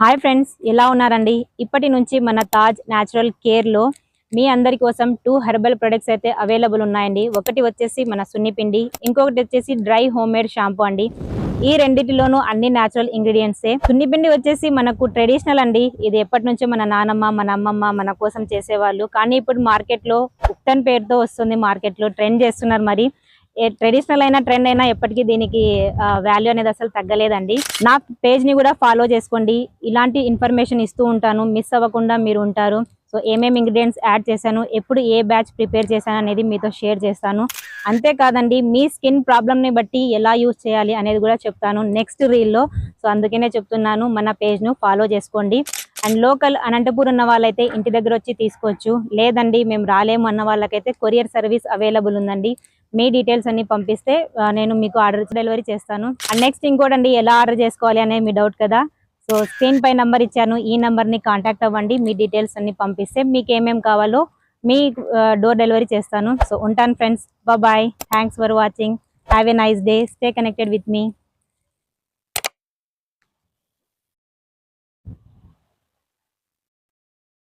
Hi friends, ఎలా ఉన్నారండి? ఇప్పటి నుంచి మన తాజ్ న్యాచురల్ కేర్లో మీ అందరి కోసం 2 హెర్బల్ ప్రొడక్ట్స్ అయితే అవైలబుల్ ఉన్నాయండి. ఒకటి వచ్చేసి మన సున్నిపిండి, ఇంకొకటి వచ్చేసి డ్రై హోమ్మేడ్ షాంపూ అండి. ఈ రెండిటిలోనూ అన్ని న్యాచురల్ ఇంగ్రీడియంట్సే. సున్నిపిండి వచ్చేసి మనకు ట్రెడిషనల్ అండి. ఇది ఎప్పటి నుంచో మన నానమ్మ, మన అమ్మమ్మ మన కోసం చేసేవాళ్ళు. కానీ ఇప్పుడు మార్కెట్లో ఉప్టన్ పేరుతో వస్తుంది. మార్కెట్లో ట్రెండ్ చేస్తున్నారు. మరి ట్రెడిషనల్ అయినా ట్రెండ్ అయినా ఎప్పటికీ దీనికి వాల్యూ అనేది అసలు తగ్గలేదండి. నా పేజ్ ని కూడా ఫాలో చేసుకోండి. ఇలాంటి ఇన్ఫర్మేషన్ ఇస్తూ ఉంటాను, మిస్ అవ్వకుండా మీరు ఉంటారు. సో ఏమేమి ఇంగ్రీడియంట్స్ యాడ్ చేశాను, ఎప్పుడు ఏ బ్యాచ్ ప్రిపేర్ చేశాను అనేది మీతో షేర్ చేస్తాను. అంతేకాదండి, మీ స్కిన్ ప్రాబ్లమ్ని బట్టి ఎలా యూజ్ చేయాలి అనేది కూడా చెప్తాను నెక్స్ట్ రీల్లో. సో అందుకనే చెప్తున్నాను, మన పేజ్ను ఫాలో చేసుకోండి. అండ్ లోకల్ అనంతపూర్ ఉన్న వాళ్ళైతే ఇంటి దగ్గర వచ్చి తీసుకోవచ్చు. లేదండి మేము రాలేము అన్న వాళ్ళకైతే కొరియర్ సర్వీస్ అవైలబుల్ ఉందండి. మీ డీటెయిల్స్ అన్ని పంపిస్తే నేను మీకు ఆర్డర్ డెలివరీ చేస్తాను. అండ్ నెక్స్ట్ ఇంకోటండి, ఎలా ఆర్డర్ చేసుకోవాలి అనేది మీ డౌట్ కదా. సో స్క్రీన్ పై నంబర్ ఇచ్చాను, ఈ నంబర్ని కాంటాక్ట్ అవ్వండి. మీ డీటెయిల్స్ అన్ని పంపిస్తే మీకు ఏమేమి కావాలో మీ డోర్ డెలివరీ చేస్తాను. సో ఉంటాను friends, bye. Thanks for watching. Have a nice day. Stay connected with me.